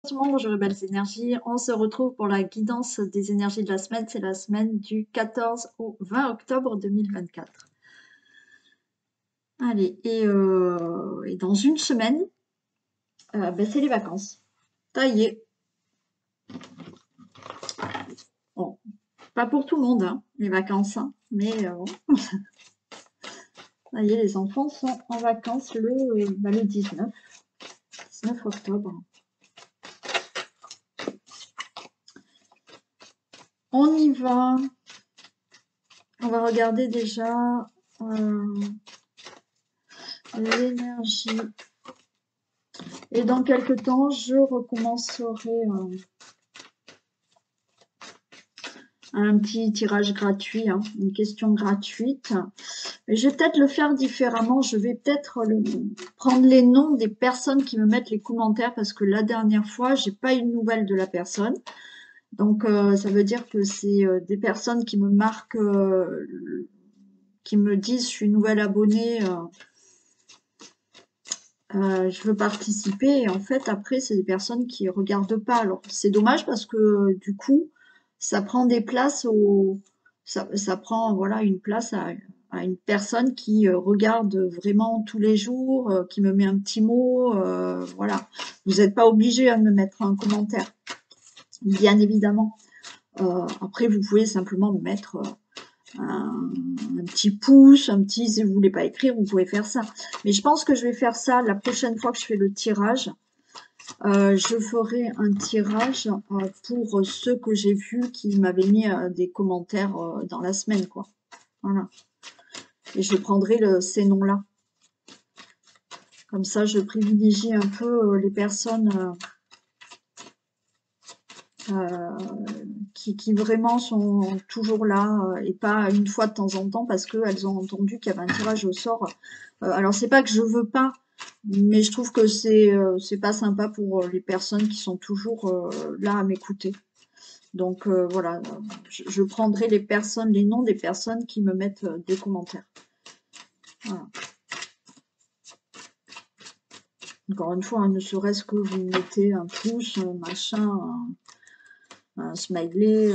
Bonjour les belles énergies, on se retrouve pour la guidance des énergies de la semaine, c'est la semaine du 14 au 20 octobre 2024. Allez, et dans une semaine, c'est les vacances. Ça y est. Bon, pas pour tout le monde, hein, les vacances, hein, mais ça y est, les enfants sont en vacances le 19 octobre. On y va. On va regarder déjà l'énergie. Et dans quelques temps, je recommencerai un petit tirage gratuit, hein, une question gratuite. Je vais peut-être le faire différemment. Je vais peut-être prendre les noms des personnes qui me mettent les commentaires parce que la dernière fois, j'ai pas eu de nouvelles de la personne. Donc, ça veut dire que c'est des personnes qui me marquent, qui me disent je suis nouvelle abonnée, je veux participer. Et en fait, après, c'est des personnes qui regardent pas. Alors, c'est dommage parce que du coup, ça prend des places ça prend voilà une place à une personne qui regarde vraiment tous les jours, qui me met un petit mot, voilà. Vous n'êtes pas obligé à me mettre un commentaire, bien évidemment. Après, vous pouvez simplement me mettre un petit pouce, un petit, si vous voulez pas écrire, vous pouvez faire ça. Mais je pense que je vais faire ça la prochaine fois que je fais le tirage. Je ferai un tirage pour ceux que j'ai vus qui m'avaient mis des commentaires dans la semaine, quoi. Voilà. Et je prendrai ces noms-là. Comme ça, je privilégie un peu les personnes qui vraiment sont toujours là et pas une fois de temps en temps parce qu'elles ont entendu qu'il y avait un tirage au sort. Alors, c'est pas que je veux pas, mais je trouve que c'est pas sympa pour les personnes qui sont toujours là à m'écouter. Donc voilà, je prendrai les noms des personnes qui me mettent des commentaires. Voilà. Encore une fois, hein, ne serait-ce que vous mettez un pouce, un machin, un smiley,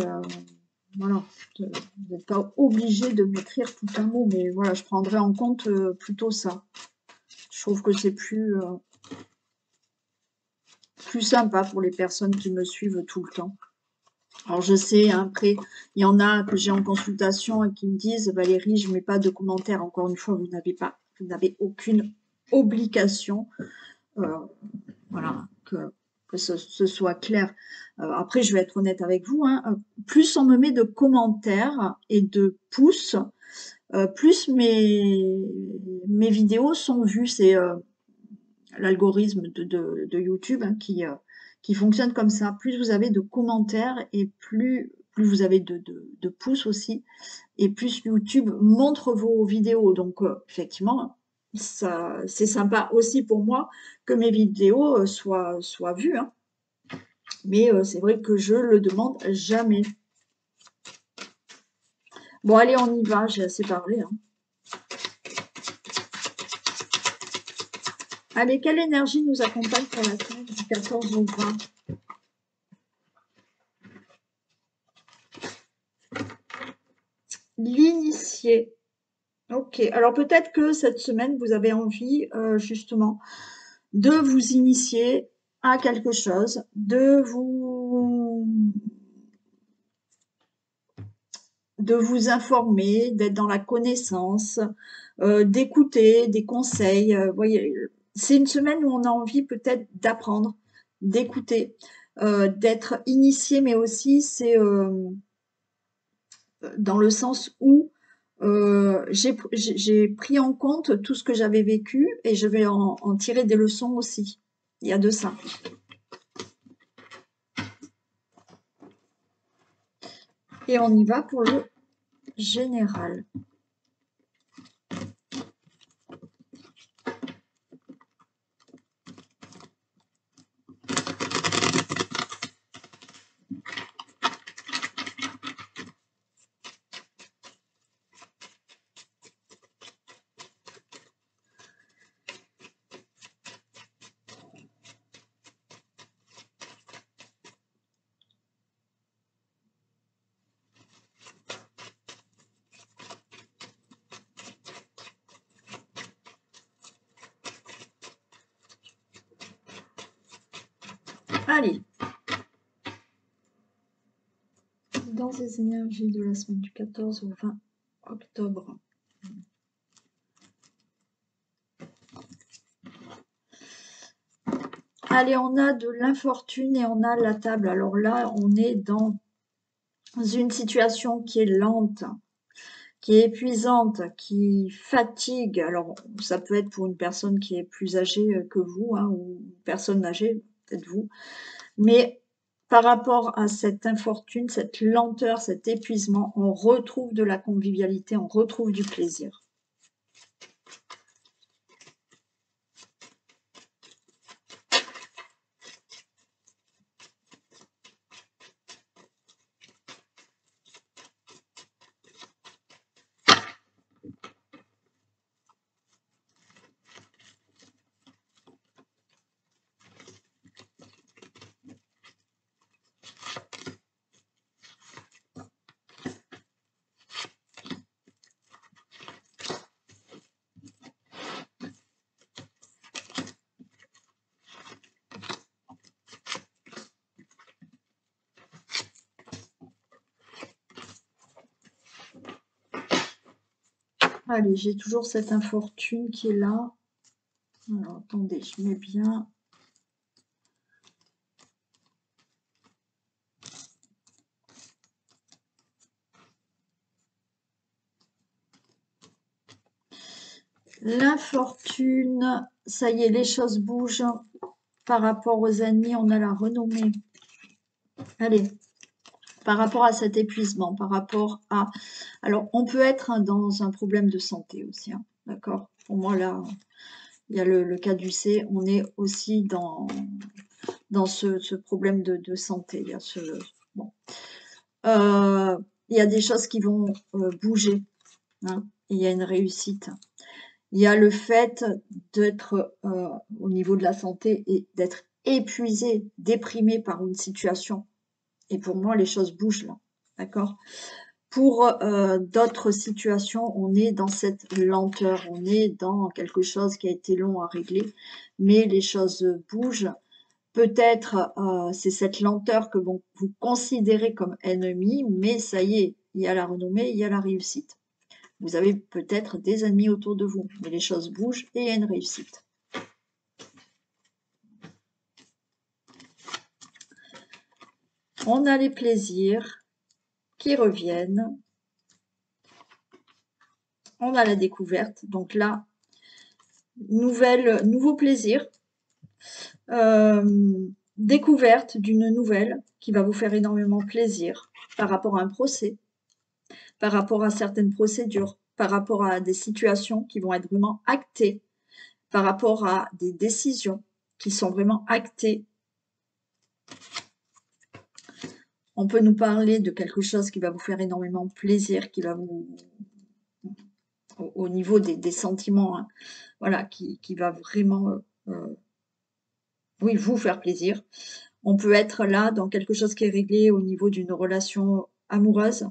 voilà. Vous n'êtes pas obligé de m'écrire tout un mot, mais voilà, je prendrai en compte plutôt ça. Je trouve que c'est plus sympa pour les personnes qui me suivent tout le temps. Alors je sais, hein, après, il y en a que j'ai en consultation et qui me disent « Valérie, je ne mets pas de commentaires. » Encore une fois, vous n'avez aucune obligation. Voilà, que ce soit clair. Après, je vais être honnête avec vous, hein, plus on me met de commentaires et de pouces, plus mes vidéos sont vues. C'est l'algorithme de YouTube hein, qui fonctionne comme ça. Plus vous avez de commentaires et plus vous avez de pouces aussi, et plus YouTube montre vos vidéos. Donc, effectivement, c'est sympa aussi pour moi que mes vidéos soient vues. Hein. Mais c'est vrai que je le demande jamais. Bon, allez, on y va. J'ai assez parlé. Hein. Allez, quelle énergie nous accompagne pour la semaine du 14 au 20 ? L'initié. Ok, alors peut-être que cette semaine, vous avez envie justement de vous initier à quelque chose, de vous informer, d'être dans la connaissance, d'écouter des conseils. Voyez, c'est une semaine où on a envie peut-être d'apprendre, d'écouter, d'être initié, mais aussi c'est dans le sens où j'ai pris en compte tout ce que j'avais vécu et je vais en tirer des leçons aussi. Il y a de ça. Et on y va pour le général. Allez. Dans ces énergies de la semaine du 14 au 20 octobre. Allez, on a de l'infortune et on a la table. Alors là, on est dans une situation qui est lente, qui est épuisante, qui fatigue. Alors, ça peut être pour une personne qui est plus âgée que vous, hein, ou une personne âgée, peut-être vous. Mais par rapport à cette infortune, cette lenteur, cet épuisement, on retrouve de la convivialité, on retrouve du plaisir. Allez, j'ai toujours cette infortune qui est là. Alors, attendez, je mets bien. L'infortune, ça y est, les choses bougent. Par rapport aux ennemis, on a la renommée. Allez, par rapport à cet épuisement, par rapport à... Alors, on peut être dans un problème de santé aussi, hein, d'accord? Pour moi, là, il y a le caducée, on est aussi dans ce problème de santé. Il y a bon. Il y a des choses qui vont bouger, hein, il y a une réussite. Il y a le fait d'être au niveau de la santé et d'être épuisé, déprimé par une situation. Et pour moi, les choses bougent là, d'accord? Pour d'autres situations, on est dans cette lenteur, on est dans quelque chose qui a été long à régler, mais les choses bougent. Peut-être c'est cette lenteur que vous considérez comme ennemie, mais ça y est, il y a la renommée, il y a la réussite. Vous avez peut-être des ennemis autour de vous, mais les choses bougent et il y a une réussite. On a les plaisirs qui reviennent. On a la découverte. Donc là, nouveau plaisir. Découverte d'une nouvelle qui va vous faire énormément plaisir par rapport à un procès, par rapport à certaines procédures, par rapport à des situations qui vont être vraiment actées, par rapport à des décisions qui sont vraiment actées. On peut nous parler de quelque chose qui va vous faire énormément plaisir, qui va vous, au niveau des sentiments, hein, voilà, qui va vraiment, oui, vous faire plaisir. On peut être là dans quelque chose qui est réglé au niveau d'une relation amoureuse.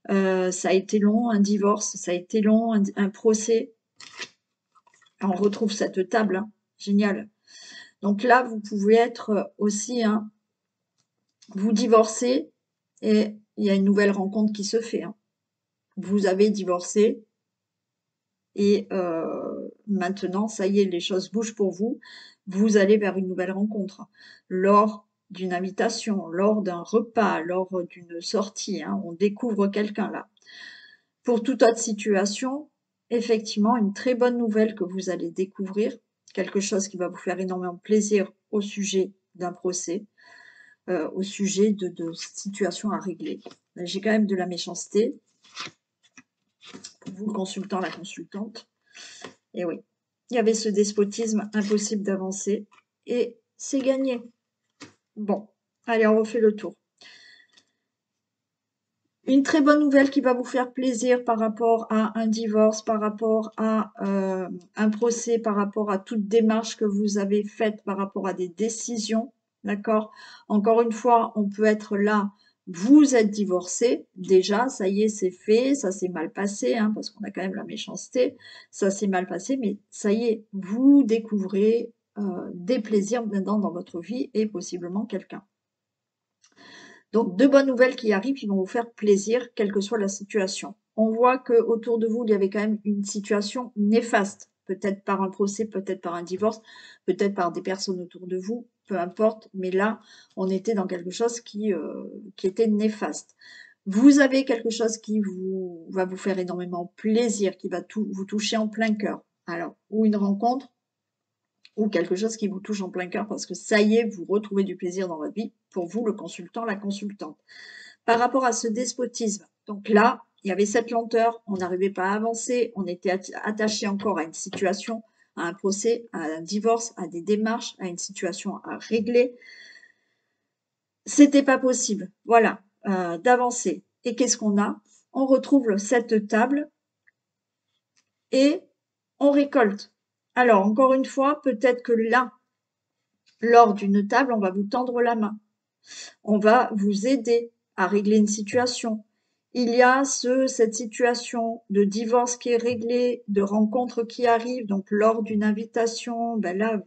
Ça a été long, un divorce, ça a été long, un procès. On retrouve cette table, hein, génial. Donc là, vous pouvez être aussi, hein, vous divorcez et il y a une nouvelle rencontre qui se fait. Hein. Vous avez divorcé et maintenant, ça y est, les choses bougent pour vous. Vous allez vers une nouvelle rencontre. Lors d'une invitation, lors d'un repas, lors d'une sortie, hein, on découvre quelqu'un là. Pour toute autre situation, effectivement, une très bonne nouvelle que vous allez découvrir, quelque chose qui va vous faire énormément plaisir au sujet d'un procès, au sujet de situations à régler. J'ai quand même de la méchanceté, pour vous le consultant, la consultante. Et oui, il y avait ce despotisme, impossible d'avancer, et c'est gagné. Bon, allez, on refait le tour. Une très bonne nouvelle qui va vous faire plaisir par rapport à un divorce, par rapport à un procès, par rapport à toute démarche que vous avez faite, par rapport à des décisions, d'accord? Encore une fois, on peut être là, vous êtes divorcé, déjà, ça y est, c'est fait, ça s'est mal passé, hein, parce qu'on a quand même la méchanceté, ça s'est mal passé, mais ça y est, vous découvrez des plaisirs maintenant dans votre vie et possiblement quelqu'un. Donc, de bonnes nouvelles qui arrivent, qui vont vous faire plaisir, quelle que soit la situation. On voit qu'autour de vous, il y avait quand même une situation néfaste, peut-être par un procès, peut-être par un divorce, peut-être par des personnes autour de vous, peu importe, mais là, on était dans quelque chose qui était néfaste. Vous avez quelque chose qui va vous faire énormément plaisir, qui va vous toucher en plein cœur. Alors, ou une rencontre, ou quelque chose qui vous touche en plein cœur parce que ça y est, vous retrouvez du plaisir dans votre vie, pour vous, le consultant, la consultante. Par rapport à ce despotisme, donc là, il y avait cette lenteur, on n'arrivait pas à avancer, on était attaché encore à une situation, à un procès, à un divorce, à des démarches, à une situation à régler. C'était pas possible, voilà, d'avancer. Et qu'est-ce qu'on a? On retrouve cette table et on récolte. Alors, encore une fois, peut-être que là, lors d'une table, on va vous tendre la main. On va vous aider à régler une situation. Il y a cette situation de divorce qui est réglée, de rencontre qui arrive. Donc, lors d'une invitation, ben là,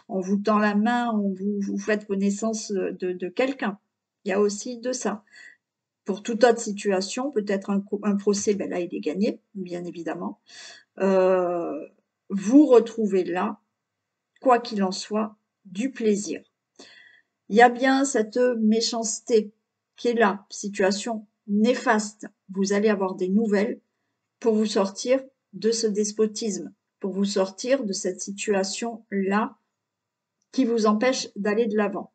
on vous tend la main, vous faites connaissance de quelqu'un. Il y a aussi de ça. Pour toute autre situation, peut-être un procès, ben là, il est gagné, bien évidemment. Vous retrouvez là, quoi qu'il en soit, du plaisir. Il y a bien cette méchanceté qui est là, situation néfaste. Vous allez avoir des nouvelles pour vous sortir de ce despotisme, pour vous sortir de cette situation-là qui vous empêche d'aller de l'avant.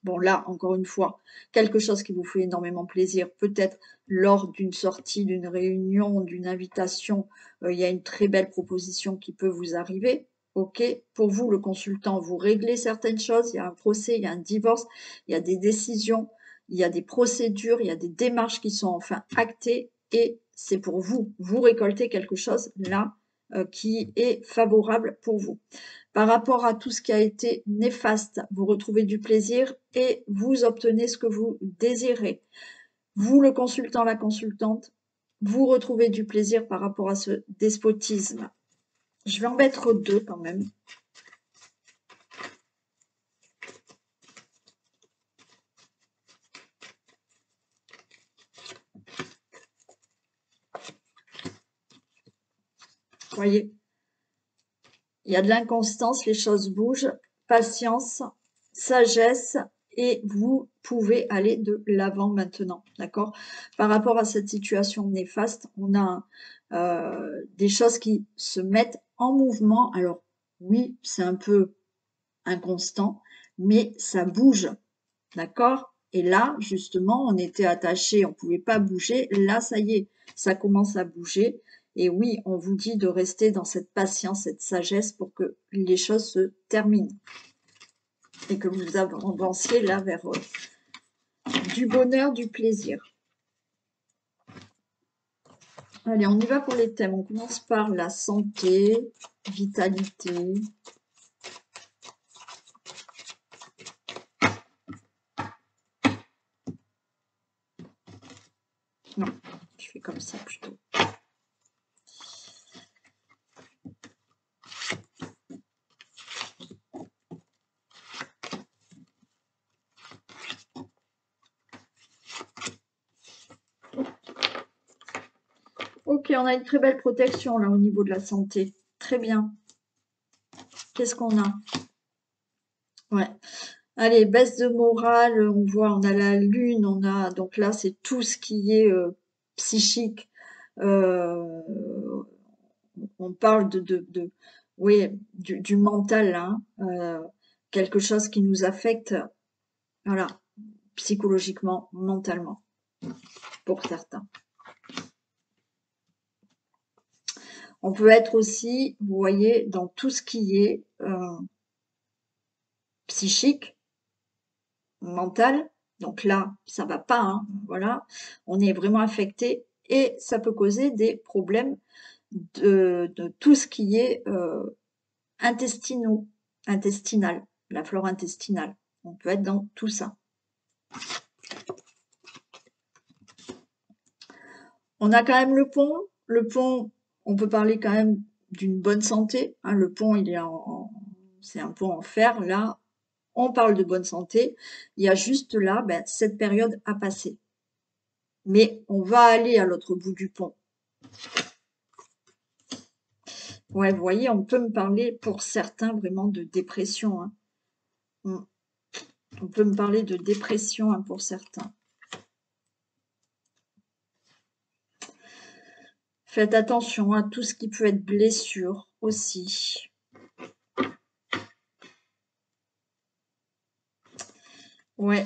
Bon, là, encore une fois, quelque chose qui vous fait énormément plaisir, peut-être lors d'une sortie, d'une réunion, d'une invitation, il y a une très belle proposition qui peut vous arriver. Ok, pour vous, le consultant, vous réglez certaines choses, il y a un procès, il y a un divorce, il y a des décisions, il y a des procédures, il y a des démarches qui sont enfin actées et c'est pour vous. Vous récoltez quelque chose là qui est favorable pour vous. Par rapport à tout ce qui a été néfaste, vous retrouvez du plaisir et vous obtenez ce que vous désirez. Vous, le consultant, la consultante, vous retrouvez du plaisir par rapport à ce despotisme. Je vais en mettre 2 quand même. Vous voyez, il y a de l'inconstance, les choses bougent, patience, sagesse, et vous pouvez aller de l'avant maintenant, d'accord? Par rapport à cette situation néfaste, on a des choses qui se mettent en mouvement. Alors oui, c'est un peu inconstant, mais ça bouge, d'accord? Et là, justement, on était attaché, on ne pouvait pas bouger. Là, ça y est, ça commence à bouger. Et oui, on vous dit de rester dans cette patience, cette sagesse pour que les choses se terminent. Et que vous avanciez là vers du bonheur, du plaisir. Allez, on y va pour les thèmes. On commence par la santé, vitalité. Non, je fais comme ça plutôt. Ok, on a une très belle protection là au niveau de la santé. Très bien. Qu'est-ce qu'on a? Ouais. Allez, baisse de morale, on voit, on a la lune, on a, donc là, c'est tout ce qui est psychique. On parle oui, du mental, hein, quelque chose qui nous affecte, voilà, psychologiquement, mentalement, pour certains. On peut être aussi, vous voyez, dans tout ce qui est psychique, mental. Donc là, ça va pas, hein, voilà. On est vraiment affecté et ça peut causer des problèmes de tout ce qui est intestinal, la flore intestinale. On peut être dans tout ça. On a quand même le pont. Le pont, on peut parler quand même d'une bonne santé, hein. Le pont, il est c'est un pont en fer. Là, on parle de bonne santé. Il y a juste là, cette période à passer. Mais on va aller à l'autre bout du pont. Ouais, vous voyez, on peut me parler pour certains vraiment de dépression, hein. On peut me parler de dépression, hein, pour certains. Faites attention à tout ce qui peut être blessure aussi. Ouais,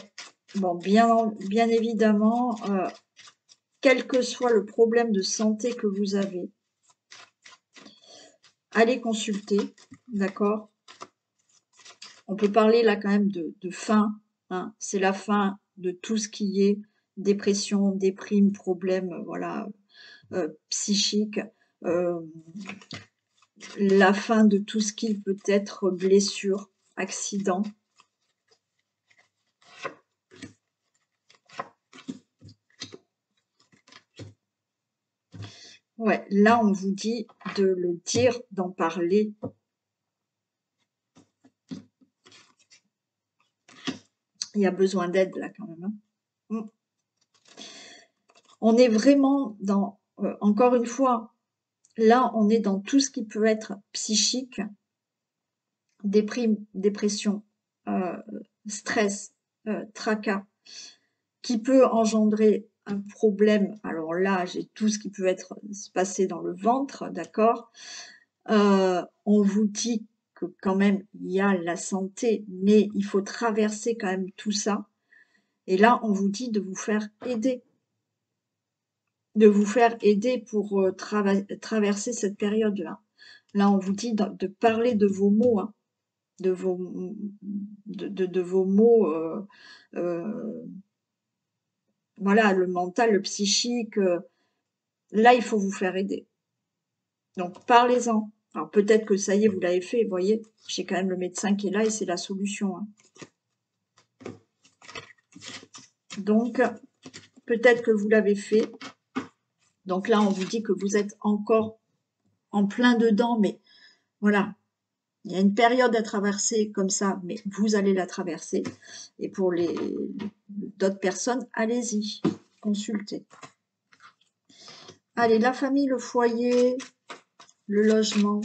bon, bien évidemment, quel que soit le problème de santé que vous avez, allez consulter, d'accord? On peut parler là quand même de fin, hein. C'est la fin de tout ce qui est dépression, déprime, problème, voilà, psychique, la fin de tout ce qui peut être blessure, accident. Ouais, là, on vous dit de le dire, d'en parler. Il y a besoin d'aide là quand même, hein. On est vraiment dans, encore une fois, là, on est dans tout ce qui peut être psychique, dépression, stress, tracas, qui peut engendrer un problème. Alors là, j'ai tout ce qui peut se passer dans le ventre, d'accord? On vous dit que quand même, il y a la santé, mais il faut traverser quand même tout ça. Et là, on vous dit de vous faire aider. De vous faire aider pour traverser cette période-là. Là, on vous dit de parler de vos mots, hein, de vos mots, voilà, le mental, le psychique. Là, il faut vous faire aider. Donc, parlez-en. Alors, peut-être que ça y est, vous l'avez fait, vous voyez, j'ai quand même le médecin qui est là et c'est la solution, hein. Donc, peut-être que vous l'avez fait. Donc là, on vous dit que vous êtes encore en plein dedans, mais voilà, il y a une période à traverser comme ça, mais vous allez la traverser. Et pour d'autres personnes, allez-y, consultez. Allez, la famille, le foyer, le logement.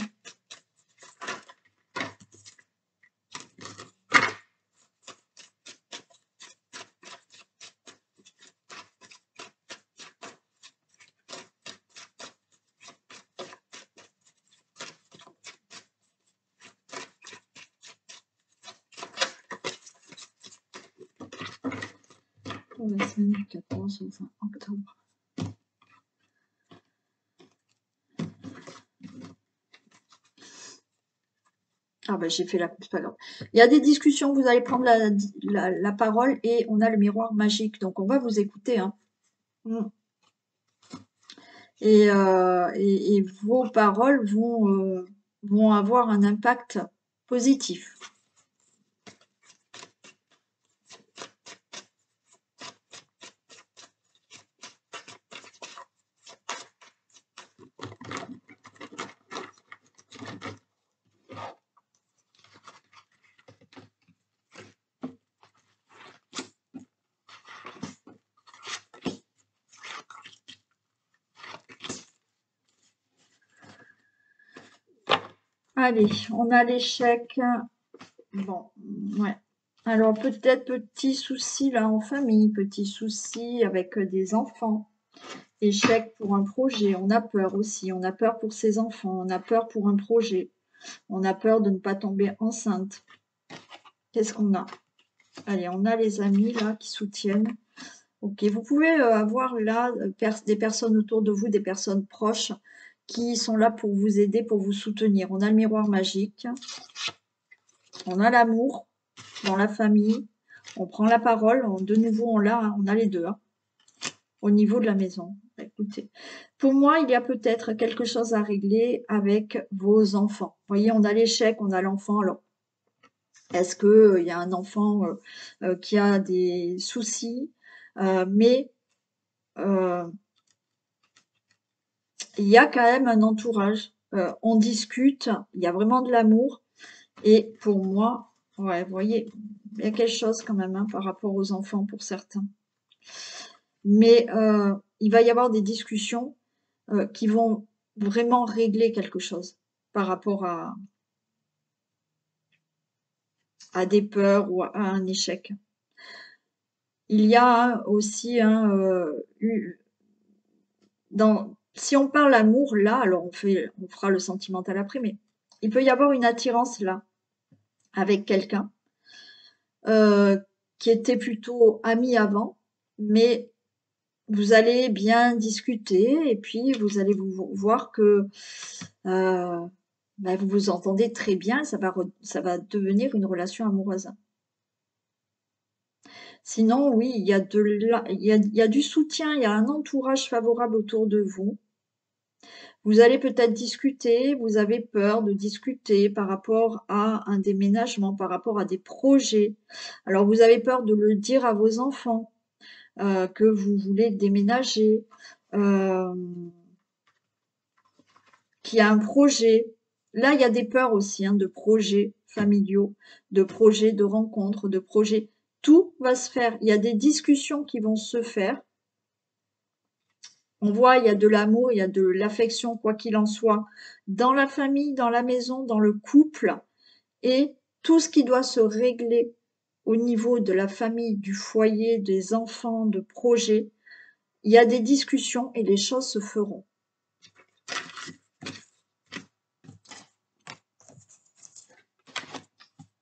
Pour la semaine du 14 au 20 octobre. Ah ben j'ai fait c'est pas grave. Il y a des discussions, vous allez prendre la parole et on a le miroir magique. Donc on va vous écouter, hein. Et vos paroles vont avoir un impact positif. Allez, on a l'échec. Bon, ouais. Alors peut-être petit souci là en famille, petit souci avec des enfants. Échec pour un projet, on a peur aussi, on a peur pour ses enfants, on a peur pour un projet, on a peur de ne pas tomber enceinte. Qu'est-ce qu'on a? Allez, on a les amis là qui soutiennent. Ok, vous pouvez avoir là des personnes autour de vous, des personnes proches qui sont là pour vous aider, pour vous soutenir. On a le miroir magique, on a l'amour dans la famille, on prend la parole, de nouveau on a les deux, hein, au niveau de la maison. Écoutez, pour moi, il y a peut-être quelque chose à régler avec vos enfants. Vous voyez, on a l'échec, on a l'enfant. Alors, est-ce qu'il y a un enfant qui a des soucis, mais il y a quand même un entourage on discute, il y a vraiment de l'amour. Et pour moi, ouais, vous voyez, il y a quelque chose quand même hein, par rapport aux enfants pour certains. Mais il va y avoir des discussions qui vont vraiment régler quelque chose par rapport à des peurs ou à un échec. Il y a aussi si on parle amour là, alors on fera le sentimental après, mais il peut y avoir une attirance là avec quelqu'un qui était plutôt ami avant, mais vous allez bien discuter et puis vous allez voir que vous vous entendez très bien, ça va devenir une relation amoureuse. Sinon, oui, il y a du soutien, il y a un entourage favorable autour de vous. Vous allez peut-être discuter, vous avez peur de discuter par rapport à un déménagement, par rapport à des projets. Alors vous avez peur de le dire à vos enfants, que vous voulez déménager, qu'il y a un projet. Là, il y a des peurs aussi, hein, de projets familiaux, de projets de rencontres, de projets. Tout va se faire. Il y a des discussions qui vont se faire. On voit, il y a de l'amour, il y a de l'affection, quoi qu'il en soit, dans la famille, dans la maison, dans le couple. Et tout ce qui doit se régler au niveau de la famille, du foyer, des enfants, de projets, il y a des discussions et les choses se feront.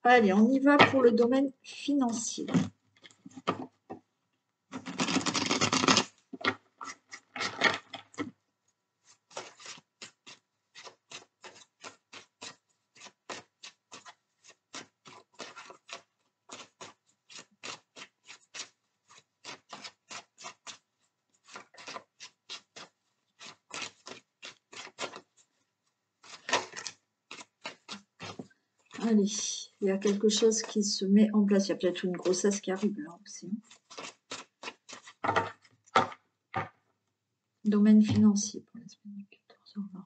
Allez, on y va pour le domaine financier. Allez, il y a quelque chose qui se met en place. Il y a peut-être une grossesse qui arrive là aussi. Domaine financier pour la semaine du 14h20.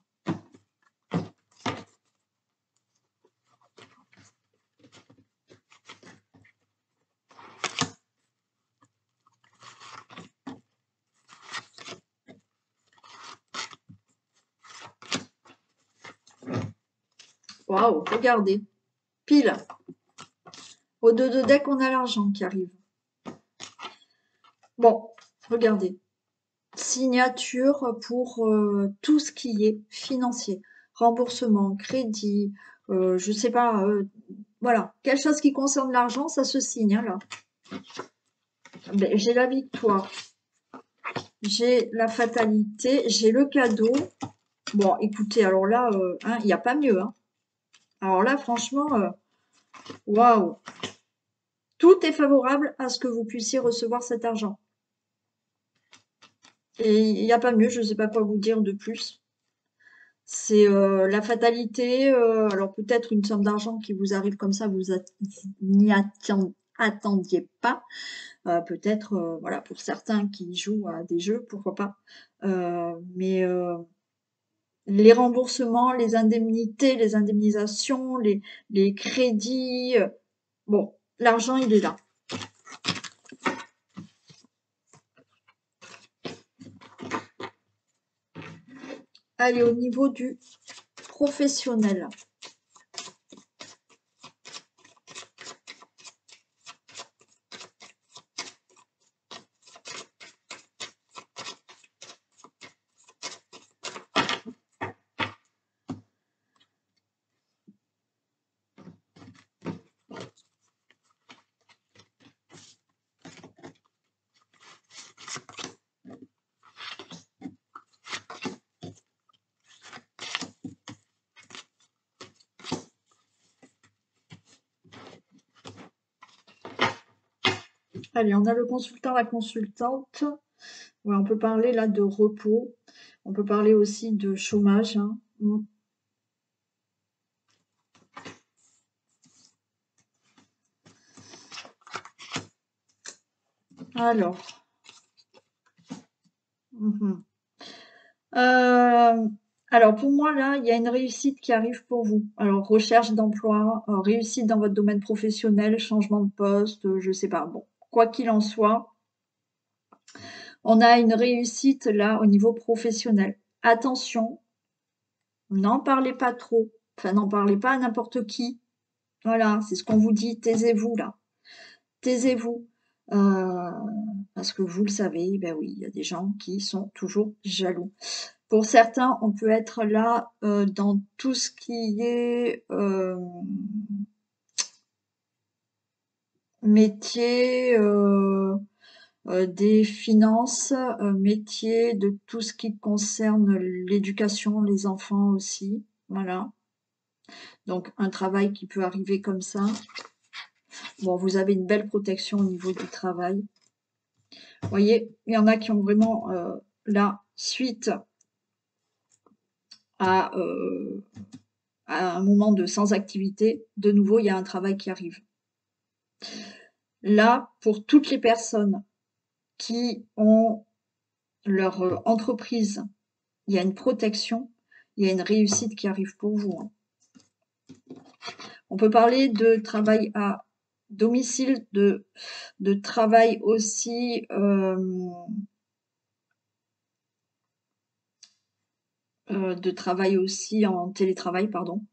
Waouh, regardez. Pile. Au 2 de deck, on a l'argent qui arrive. Bon, regardez. Signature pour tout ce qui est financier. Remboursement, crédit, je sais pas, voilà. Quelque chose qui concerne l'argent, ça se signe, hein, là. Ben, j'ai la victoire. J'ai la fatalité. J'ai le cadeau. Bon, écoutez, alors là, il n'y a pas mieux, hein. Alors là, franchement, waouh. Tout est favorable à ce que vous puissiez recevoir cet argent. Et il n'y a pas mieux, je ne sais pas quoi vous dire de plus. C'est la fatalité, alors peut-être une somme d'argent qui vous arrive comme ça, vous n'y attendiez pas. Peut-être, voilà, pour certains qui jouent à des jeux, pourquoi pas. Mais les remboursements, les indemnités, les indemnisations, les crédits, bon, l'argent, il est là. Allez, au niveau du professionnel. Allez, on a le consultant, la consultante. Ouais, on peut parler là de repos. On peut parler aussi de chômage, hein. Alors. Alors pour moi, là, il y a une réussite qui arrive pour vous. Alors recherche d'emploi, réussite dans votre domaine professionnel, changement de poste, je sais pas. Bon, quoi qu'il en soit, on a une réussite là au niveau professionnel. Attention, n'en parlez pas trop. Enfin, n'en parlez pas à n'importe qui. Voilà, c'est ce qu'on vous dit. Taisez-vous là. Taisez-vous. Euh, Parce que vous le savez, ben oui, il y a des gens qui sont toujours jaloux. Pour certains, on peut être là dans tout ce qui est métier des finances, métier de tout ce qui concerne l'éducation, les enfants aussi. Voilà. Donc un travail qui peut arriver comme ça. Bon, vous avez une belle protection au niveau du travail. Vous voyez, il y en a qui ont vraiment là, suite à, à un moment de sans activité, de nouveau, il y a un travail qui arrive. Là, pour toutes les personnes qui ont leur entreprise, il y a une protection, il y a une réussite qui arrive pour vous. Hein. On peut parler de travail à domicile, de travail aussi en télétravail, pardon.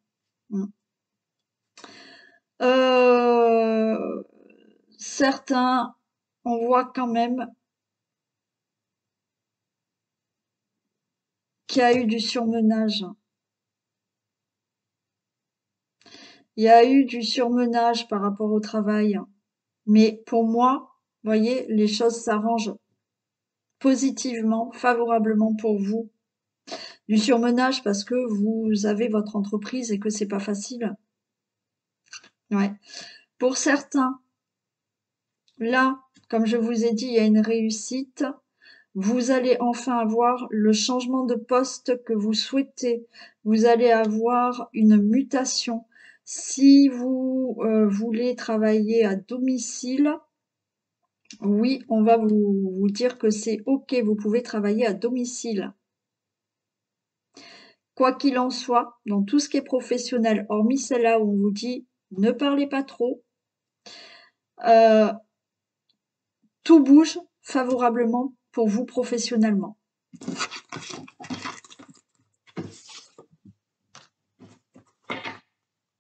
Certains, on voit quand même qu'il y a eu du surmenage. Il y a eu du surmenage par rapport au travail. Mais pour moi, vous voyez, les choses s'arrangent positivement, favorablement pour vous. Du surmenage parce que vous avez votre entreprise et que c'est pas facile. Ouais. Pour certains, là, comme je vous ai dit, il y a une réussite. Vous allez enfin avoir le changement de poste que vous souhaitez. Vous allez avoir une mutation. Si vous voulez travailler à domicile, oui, on va vous dire que c'est OK, vous pouvez travailler à domicile. Quoi qu'il en soit, dans tout ce qui est professionnel, hormis celle-là où on vous dit ne parlez pas trop, tout bouge favorablement pour vous professionnellement.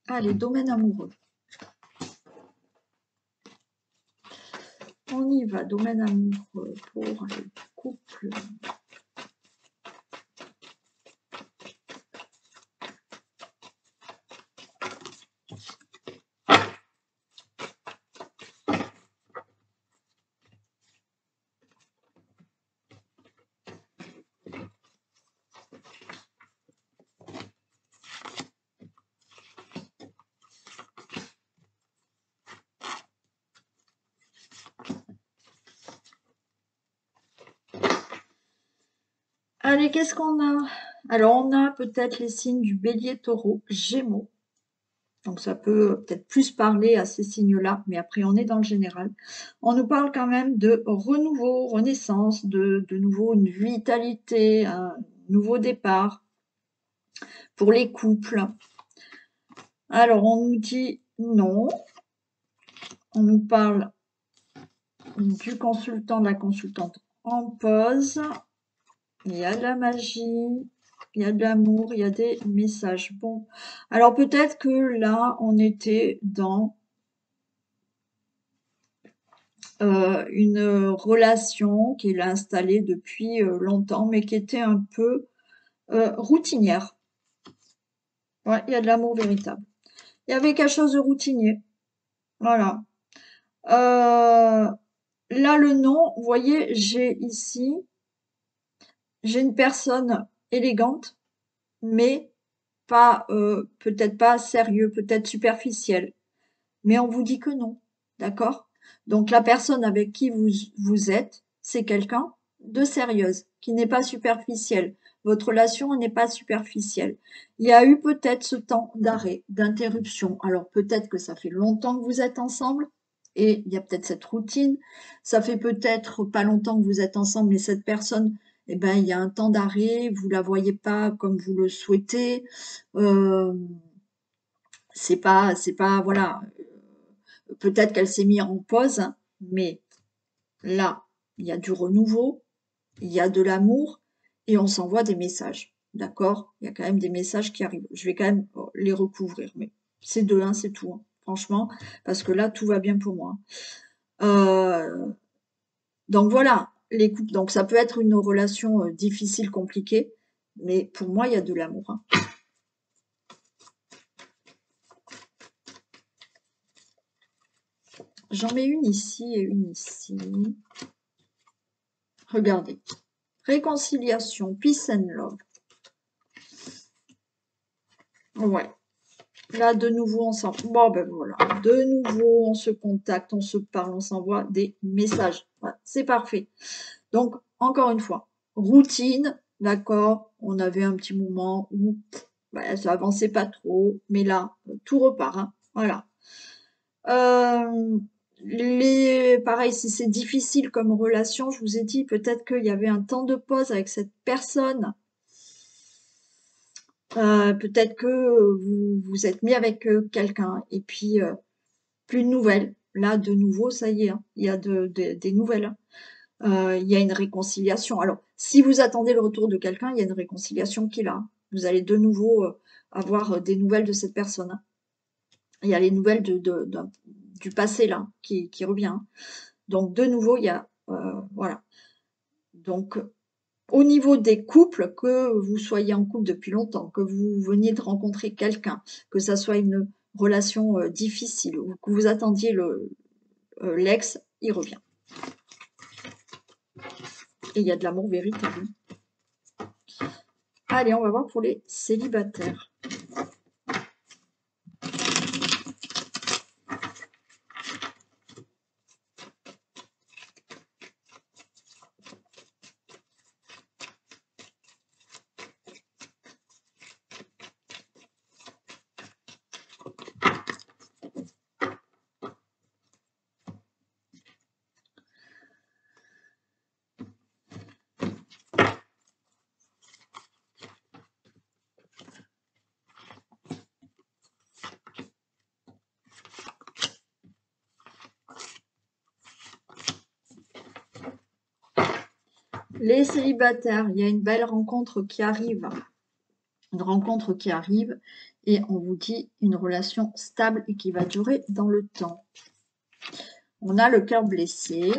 Allez, domaine amoureux. On y va, domaine amoureux pour le couple. Allez, qu'est-ce qu'on a? Alors, on a peut-être les signes du bélier, taureau, gémeaux. Donc, ça peut peut-être plus parler à ces signes-là, mais après, on est dans le général. On nous parle quand même de renouveau, renaissance, de nouveau une vitalité, un nouveau départ pour les couples. Alors, on nous dit non. On nous parle du consultant, de la consultante en pause. Il y a de la magie, il y a de l'amour, il y a des messages. Bon, alors peut-être que là, on était dans une relation qu'il a installée depuis longtemps, mais qui était un peu routinière. Ouais, il y a de l'amour véritable. Il y avait quelque chose de routinier. Voilà. Là, le nom, vous voyez, j'ai une personne élégante, mais pas peut-être pas sérieux, peut-être superficiel. Mais on vous dit que non, d'accord? Donc la personne avec qui vous êtes, c'est quelqu'un de sérieuse, qui n'est pas superficielle. Votre relation n'est pas superficielle. Il y a eu peut-être ce temps d'arrêt, d'interruption. Alors peut-être que ça fait longtemps que vous êtes ensemble et il y a peut-être cette routine. Ça fait peut-être pas longtemps que vous êtes ensemble, mais cette personne eh ben, il y a un temps d'arrêt, vous la voyez pas comme vous le souhaitez, c'est pas voilà, peut-être qu'elle s'est mise en pause, mais là, il y a du renouveau, il y a de l'amour et on s'envoie des messages, d'accord? Il y a quand même des messages qui arrivent. Je vais quand même les recouvrir, mais c'est deux, hein, c'est tout, hein, franchement, parce que là, tout va bien pour moi. Donc voilà, les couples. Donc ça peut être une relation difficile, compliquée, mais pour moi, il y a de l'amour, hein. J'en mets une ici et une ici. Regardez. Réconciliation, peace and love. Ouais. Là, de nouveau, bon, ben voilà. De nouveau, on se contacte, on se parle, on s'envoie des messages. Voilà, c'est parfait. Donc, encore une fois, routine, d'accord. On avait un petit moment où ça avançait pas trop, mais là, tout repart, hein, voilà. Pareil, si c'est difficile comme relation, je vous ai dit peut-être qu'il y avait un temps de pause avec cette personne. Peut-être que vous vous êtes mis avec quelqu'un et puis plus de nouvelles. Là, de nouveau, ça y est, hein, il y a des nouvelles, hein. Il y a une réconciliation. Alors, si vous attendez le retour de quelqu'un, il y a une réconciliation qui est là. Vous allez de nouveau avoir des nouvelles de cette personne, hein. Il y a les nouvelles du passé là qui revient, hein. Donc de nouveau, il y a voilà. Donc au niveau des couples, que vous soyez en couple depuis longtemps, que vous veniez de rencontrer quelqu'un, que ça soit une relation difficile ou que vous attendiez l'ex, il revient. Et il y a de l'amour véritable. Allez, on va voir pour les célibataires. Les célibataires, il y a une belle rencontre qui arrive. Une rencontre qui arrive et on vous dit une relation stable et qui va durer dans le temps. On a le cœur blessé.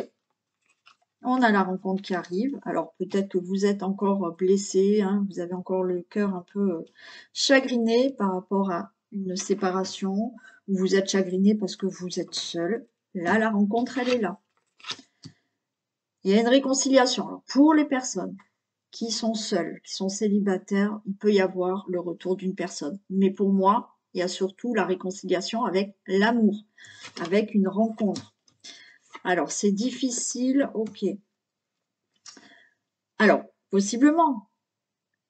On a la rencontre qui arrive. Alors peut-être que vous êtes encore blessé, hein, vous avez encore le cœur un peu chagriné par rapport à une séparation, ou vous êtes chagriné parce que vous êtes seul. Là, la rencontre, elle est là. Il y a une réconciliation. Alors, pour les personnes qui sont seules, qui sont célibataires, il peut y avoir le retour d'une personne. Mais pour moi, il y a surtout la réconciliation avec l'amour, avec une rencontre. Alors, c'est difficile, ok. Alors, possiblement,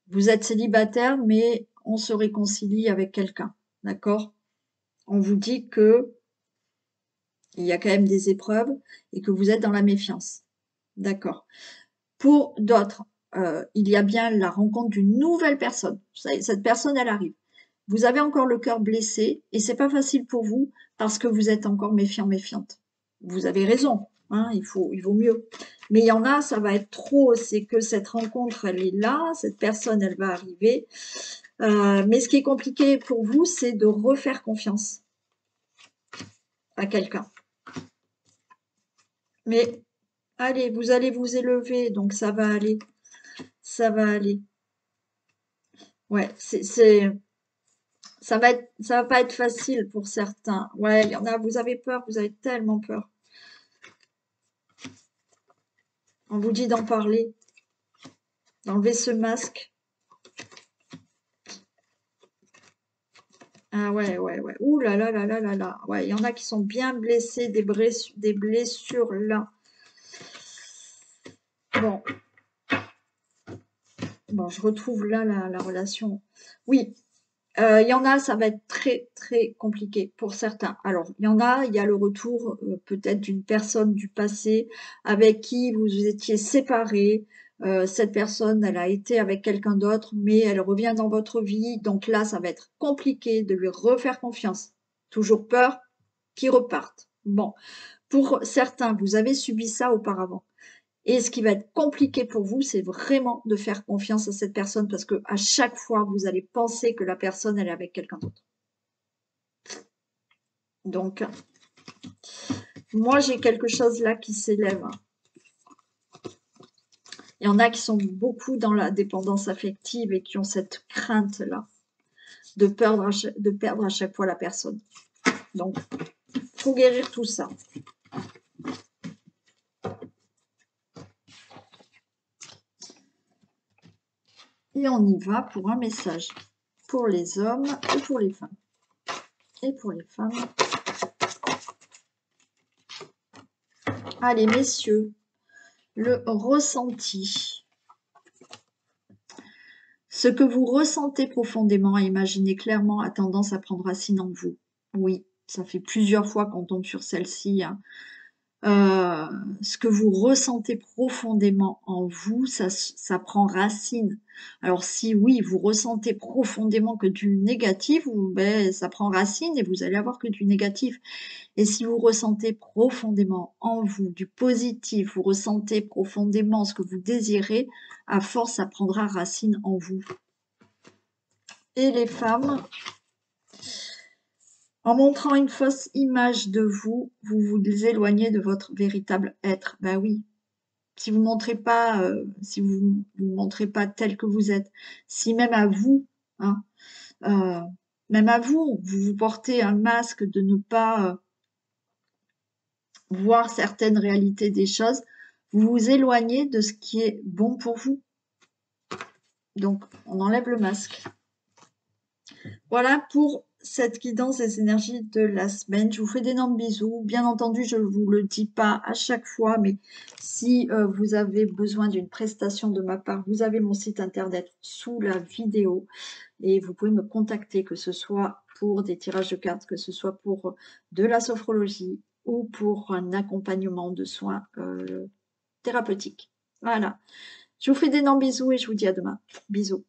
vous êtes célibataire, mais on se réconcilie avec quelqu'un, d'accord? On vous dit que il y a quand même des épreuves et que vous êtes dans la méfiance, d'accord? Pour d'autres, il y a bien la rencontre d'une nouvelle personne. Cette personne, elle arrive. Vous avez encore le cœur blessé et c'est pas facile pour vous parce que vous êtes encore méfiant, méfiante. Vous avez raison, hein, il vaut mieux. Mais il y en a, ça va être trop, c'est que cette rencontre, elle est là, cette personne, elle va arriver. Mais ce qui est compliqué pour vous, c'est de refaire confiance à quelqu'un. Mais allez, vous allez vous élever, donc ça va aller. Ça va aller. Ouais, ça va pas être facile pour certains. Ouais, il y en a, vous avez peur, vous avez tellement peur. On vous dit d'en parler, d'enlever ce masque. Ah ouais, ouais, ouais. Ouh là là là là là là. Ouais, il y en a qui sont bien blessés, des blessures là. Bon. Bon, je retrouve là la relation. Oui, il y en a, ça va être très, très compliqué pour certains. Alors, il y a le retour peut-être d'une personne du passé avec qui vous étiez séparés. Cette personne, elle a été avec quelqu'un d'autre, mais elle revient dans votre vie. Donc là, ça va être compliqué de lui refaire confiance. Toujours peur qu'il reparte. Bon, pour certains, vous avez subi ça auparavant. Et ce qui va être compliqué pour vous, c'est vraiment de faire confiance à cette personne parce que à chaque fois, vous allez penser que la personne, elle est avec quelqu'un d'autre. Donc, moi, j'ai quelque chose là qui s'élève. Il y en a qui sont beaucoup dans la dépendance affective et qui ont cette crainte-là de perdre à chaque fois la personne. Donc, il faut guérir tout ça. Et on y va pour un message pour les hommes et pour les femmes. Et pour les femmes. Allez, messieurs, le ressenti. Ce que vous ressentez profondément et imaginez clairement a tendance à prendre racine en vous. Oui, ça fait plusieurs fois qu'on tombe sur celle-ci. Hein. Ce que vous ressentez profondément en vous, ça prend racine. Alors si oui, vous ressentez profondément que du négatif, ben, ça prend racine et vous allez avoir que du négatif. Et si vous ressentez profondément en vous du positif, vous ressentez profondément ce que vous désirez, à force, ça prendra racine en vous. Et les femmes, en montrant une fausse image de vous, vous vous éloignez de votre véritable être. Ben oui, si vous montrez pas, si vous montrez pas tel que vous êtes, si même à vous, hein, même à vous, vous portez un masque de ne pas voir certaines réalités des choses, vous vous éloignez de ce qui est bon pour vous. Donc, on enlève le masque. Voilà pour cette guidance des énergies de la semaine. Je vous fais d'énormes bisous. Bien entendu, je ne vous le dis pas à chaque fois, mais si vous avez besoin d'une prestation de ma part, vous avez mon site internet sous la vidéo et vous pouvez me contacter, que ce soit pour des tirages de cartes, que ce soit pour de la sophrologie ou pour un accompagnement de soins thérapeutiques. Voilà. Je vous fais d'énormes bisous et je vous dis à demain. Bisous.